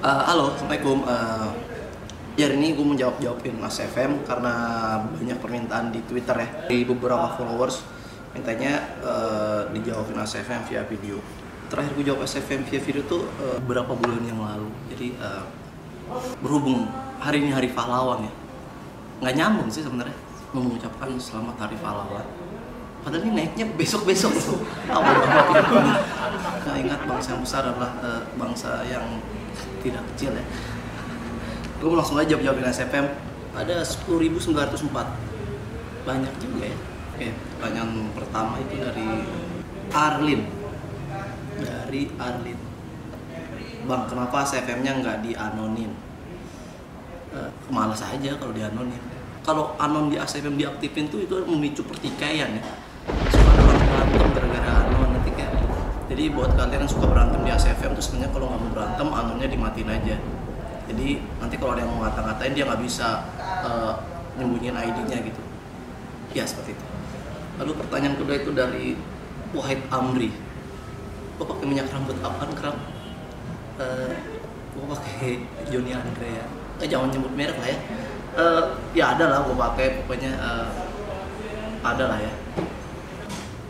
Halo, Assalamualaikum. Ya hari ini gue mau jawabin Mas FM karena banyak permintaan di Twitter ya dari beberapa followers mintanya dijawabin Mas FM via video. Terakhir gue jawab Mas FM via video tuh beberapa bulan yang lalu. Jadi berhubung hari ini hari pahlawan ya, nggak nyambung sih sebenarnya mengucapkan selamat hari pahlawan. Padahal ini naiknya besok-besok loh. Nah, ingat bangsa yang besar adalah bangsa yang tidak kecil ya. Gue langsung aja jawabin SFM. Ada 10.904. Banyak juga ya. Oke, pertanyaan pertama itu dari Arlin. Bang, kenapa SFM-nya nggak di-anonim? Malas aja kalau di-anonim. Kalau anon di ACFM diaktifin tuh itu memicu pertikaian ya. Suka ada orang berantem gara-gara anon nanti kayak. Jadi buat kalian yang suka berantem di ACFM tuh sebenarnya kalau nggak mau berantem anonnya dimatiin aja. Jadi nanti kalau ada yang mau ngata-ngatain dia nggak bisa nyembunyiin ID-nya gitu. Ya seperti itu. Lalu pertanyaan kedua itu dari Wahid Amri. Gue pakai minyak rambut apaan kerap? Gue pakai Joni Andrea. Jangan nyebut merek lah ya. Ya ada lah gue pakai pokoknya ada lah ya.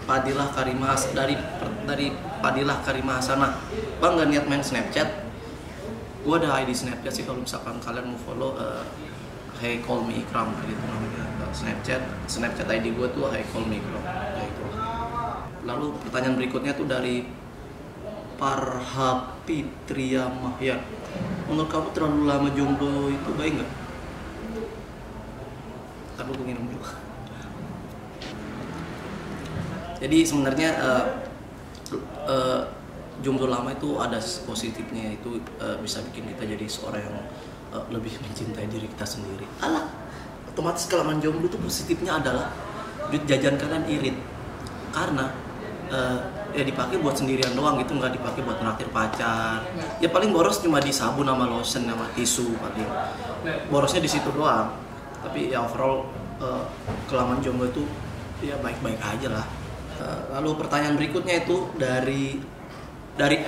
Padilah Karimah dari Padilah Karimah Hasanah. Bang nggak niat main Snapchat? Gue ada ID Snapchat sih kalau misalkan kalian mau follow Hey Call Me Ikram gitu namanya. Snapchat ID gue tuh Hey Call Me Ikram. Ya itu. Lalu pertanyaan berikutnya tuh dari Parhapitria Mahya. Menurut kamu terlalu lama jomblo itu baik nggak? Tapi gue minum dulu. Jadi sebenarnya jomblo lama itu ada positifnya, itu bisa bikin kita jadi seorang yang lebih mencintai diri kita sendiri. Alah, otomatis kelamaan jomblo itu positifnya adalah duit jajan kalian irit. Karena ya dipakai buat sendirian doang gitu, nggak dipakai buat naktir pacar. Ya paling boros cuma di sabun sama lotion sama tisu paling. Borosnya di situ doang. Tapi ya overall kelamaan jomblo itu ya baik-baik aja lah. Lalu pertanyaan berikutnya itu dari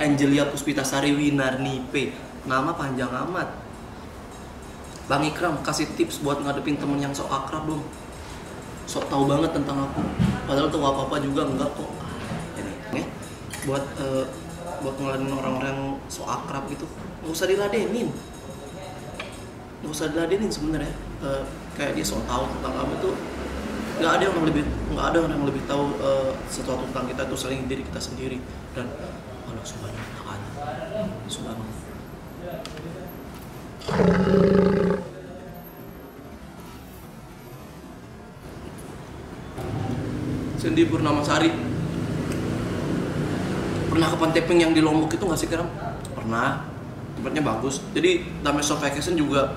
Angelia Puspitasari Winarnipe. Nama panjang amat. Bang Ikram, kasih tips buat ngadepin temen yang sok akrab dong. Sok tahu banget tentang aku. Padahal tuh apa-apa juga enggak kok. Ini ya. Buat ngeladeni orang-orang yang sok akrab gitu. Nggak usah diladenin. Nggak usah diladenin sebenarnya. Kayak dia sok tahu tentang kamu tuh. Nggak ada orang yang lebih tahu sesuatu tentang kita itu selain diri kita sendiri. Dan Allah subhanahu wa ta'ala subhanahu. Cindy Purnamasari, pernah ke Panteping yang di Lombok itu nggak sih Kram? Pernah, tempatnya bagus. Jadi Damai Soft Vacation juga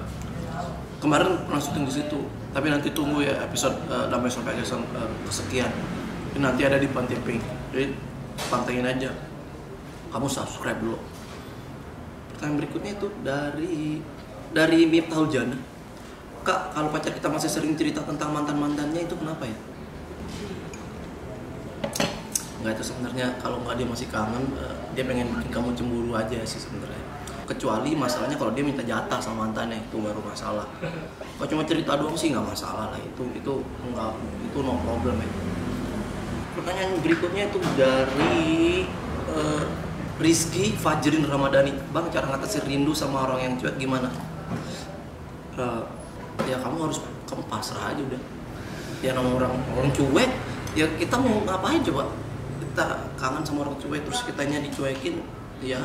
kemarin pernah syuting di situ. Tapi nanti tunggu ya episode Damai Soft Vacation kesekian. Ini nanti ada di Panteping. Jadi pantengin aja. Kamu subscribe dulu. Pertanyaan berikutnya itu dari Miftahul Jana. Kak, kalau pacar kita masih sering cerita tentang mantan-mantannya itu kenapa ya? Enggak, itu sebenarnya kalau nggak dia masih kangen, dia pengen bikin kamu cemburu aja sih sebenarnya. Kecuali masalahnya kalau dia minta jatah sama mantannya, itu baru masalah. Kalau cuma cerita doang sih nggak masalah lah, itu no problem ya. Pertanyaan berikutnya itu dari Rizky Fajrin Ramadhani. Bang, cara ngatasin rindu sama orang yang cuek gimana? Ya kamu pasrah aja udah. Ya nama orang cuek, ya kita mau ngapain coba? Kita kangen sama orang cuek terus kitanya dicuekin, ya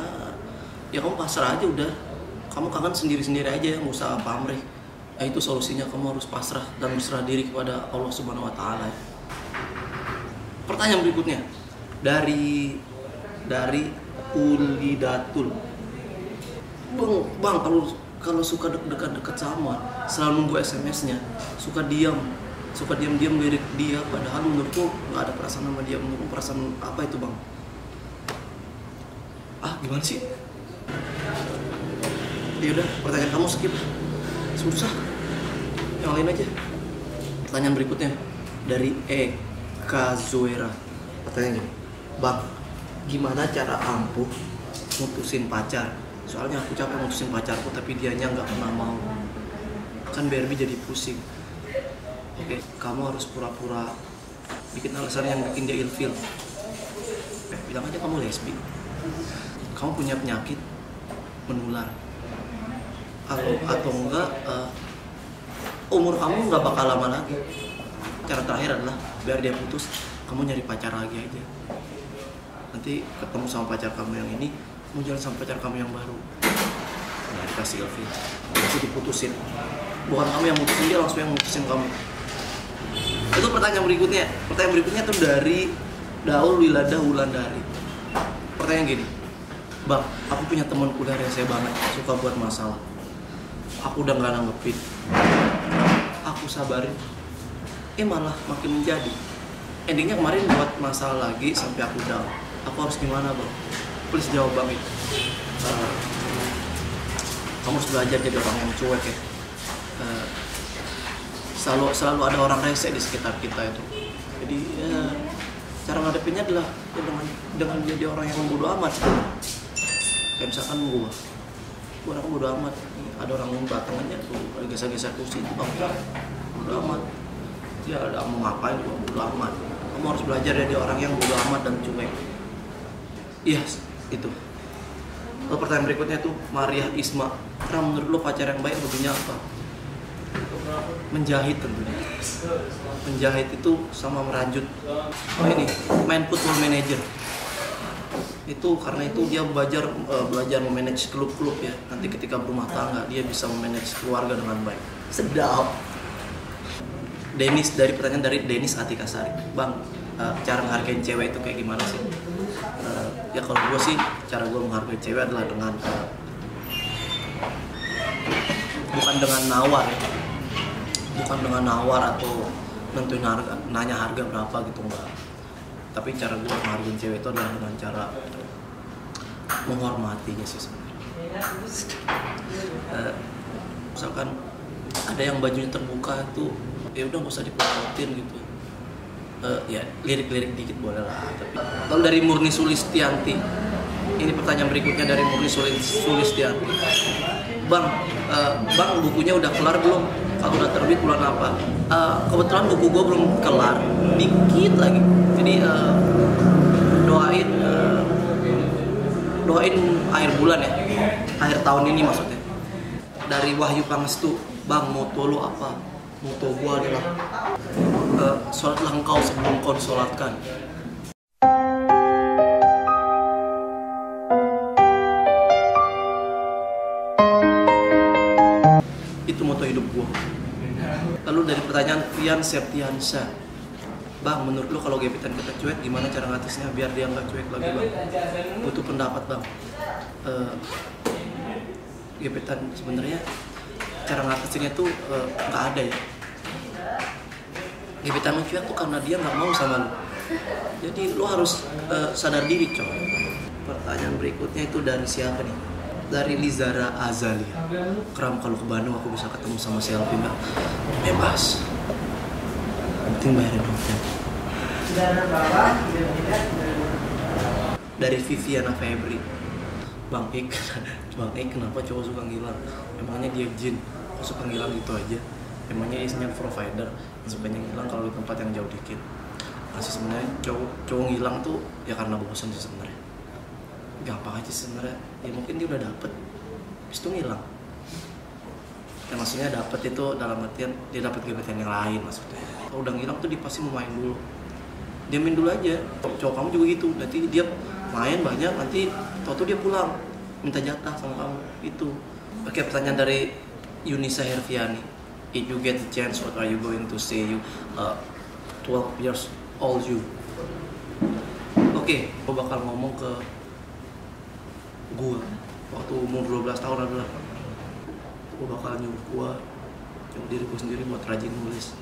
kamu pasrah aja udah. Kamu kangen sendiri-sendiri aja, nggak usah pamrih. Ya itu solusinya, kamu harus pasrah dan berserah diri kepada Allah Subhanahu wa Ta'ala. Pertanyaan berikutnya dari Ulidatul. Bang, kalau suka dekat sama, selalu nunggu SMS-nya, suka diam lirik dia, padahal menurutku nggak ada perasaan sama dia. Menurutku perasaan apa itu bang? Gimana sih? Ya udah, pertanyaan kamu skip, susah, yang lain aja. Pertanyaan berikutnya dari Eka Zoera. Pertanyaannya, bang, gimana cara ampuh mutusin pacar Soalnya aku capek mutusin pacarku tapi dianya nggak pernah mau. Kan BRB jadi pusing. Oke, kamu harus pura-pura bikin alasan yang bikin dia ilfil. Bilang aja kamu lesbi. Kamu punya penyakit menular. Atau enggak, umur kamu nggak bakal lama lagi. Cara terakhir adalah biar dia putus, kamu nyari pacar lagi aja. Nanti ketemu sama pacar kamu yang ini, mau jalan sama pacar kamu yang baru. Nah, dikasih ilfil, masih diputusin. Bukan kamu yang mutusin dia, langsung yang mutusin kamu. Itu pertanyaan berikutnya. Pertanyaan berikutnya tuh dari Daul Wilada Wulandari. Pertanyaan gini, Bang, aku punya teman kuliah yang saya banget suka buat masalah. Aku udah nggak nanggepin. Aku sabarin. Malah makin menjadi. Endingnya kemarin buat masalah lagi sampai aku down. Aku harus gimana, Bang? Please jawab, Bang. Kamu harus belajar jadi orang yang cuek ya. Selalu ada orang rese di sekitar kita itu. Jadi cara ngadepinnya adalah dengan jadi orang yang bodo amat. Kayak misalkan gue orang bodo amat. Ada orang datang aja tuh, ada geser-geser kursi itu bodo amat. Ya ada mau ngapain juga bodo amat. Kamu harus belajar jadi orang yang bodo amat dan cuek. Iya, itu. Lalu pertanyaan berikutnya tuh Maria Isma. Karena menurut lo pacar yang baik hobinya apa? Menjahit tentunya. Menjahit itu sama merajut. Ini main football manager. Itu karena itu dia belajar memanage klub-klub ya. Nanti ketika berumah tangga dia bisa memanage keluarga dengan baik. Sedap. Pertanyaan dari Denis Atikasari. Bang, cara menghargai cewek itu kayak gimana sih? Ya kalau gue sih, cara gue menghargai cewek adalah dengan bukan dengan nawar ya. Bukan dengan nawar atau nentuin harga, nanya harga berapa gitu, enggak. Tapi cara gue menghargai cewek itu adalah dengan cara menghormatinya sih sebenarnya. Misalkan ada yang bajunya terbuka itu, ya udah nggak usah dipelototin gitu. Ya lirik-lirik dikit boleh lah. Tapi kalau dari Murni Sulistianti, ini pertanyaan berikutnya dari Murni Sulistianti. Bang, bukunya udah kelar belum? Kalau udah terbit bulan apa? Kebetulan buku gue belum kelar, dikit lagi. Jadi doain akhir bulan ya, akhir tahun ini maksudnya. Dari Wahyu Pangestu, Bang, moto lu apa? Moto gue adalah sholatlah engkau sebelum kau disolatkan. Itu moto hidup gue. Lalu dari pertanyaan Rian Septiansyah, Bang, menurut lo kalau gebetan kita cuek, gimana cara ngatisnya biar dia nggak cuek lagi, Bang? Butuh pendapat, Bang. Gebetan sebenarnya cara ngatasinnya tuh nggak ada ya. Gebetan lo cuek tuh karena dia nggak mau sama lo. Jadi lo harus sadar diri, coy. Pertanyaan berikutnya itu dari siapa nih? Dari Lizara Azalia. Kram, kalau ke Bandung aku bisa ketemu sama Selfie nggak? Bebas. Penting bayarin hotel. Dari Viviana Febri. Bang Ik kenapa cowok suka ngilang? Emangnya dia jin? Kok suka ngilang gitu aja? Emangnya isinya provider yang sukanya ngilang kalau di tempat yang jauh dikit? Masih sebenarnya cowok ngilang tuh ya karena bosan sih sebenarnya. Gampang aja sebenarnya. Ya mungkin dia udah dapet, habis itu ngilang. Ya maksudnya dapet itu dalam artian dia dapet gebetan yang lain maksudnya. Kalau udah ngilang tuh dia pasti mau main dulu. Dia main dulu aja. Cowok kamu juga gitu. Nanti dia main banyak, nanti tau-tau dia pulang minta jatah sama kamu. Itu. Oke, pertanyaan dari Yunisa Herviani. If you get the chance, what are you going to say you 12 years old you? Oke, gue bakal ngomong ke gue waktu umur 12 tahun adalah gue bakal nyuruh diri gue sendiri buat rajin nulis.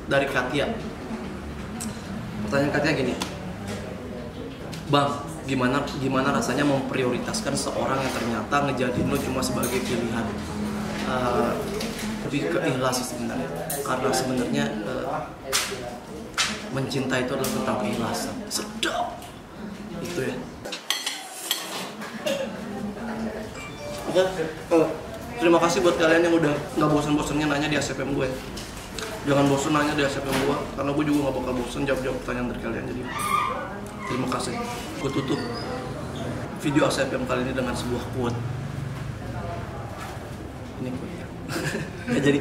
Dari Katia, pertanyaan Katia gini, Bang, gimana rasanya memprioritaskan seorang yang ternyata ngejadiin lo cuma sebagai pilihan? Lebih ke ikhlas sebenarnya, karena sebenarnya mencinta itu adalah tentang keikhlasan. Sedap itu ya. Oke, terima kasih buat kalian yang udah nggak bosan-bosannya nanya di ACPM gue. Jangan bosan nanya di ACPM gue, karena gue juga nggak bakal bosan jawab pertanyaan dari kalian. Jadi terima kasih. Gue tutup video ACPM kali ini dengan sebuah quote. Ini quote ya. Jadi.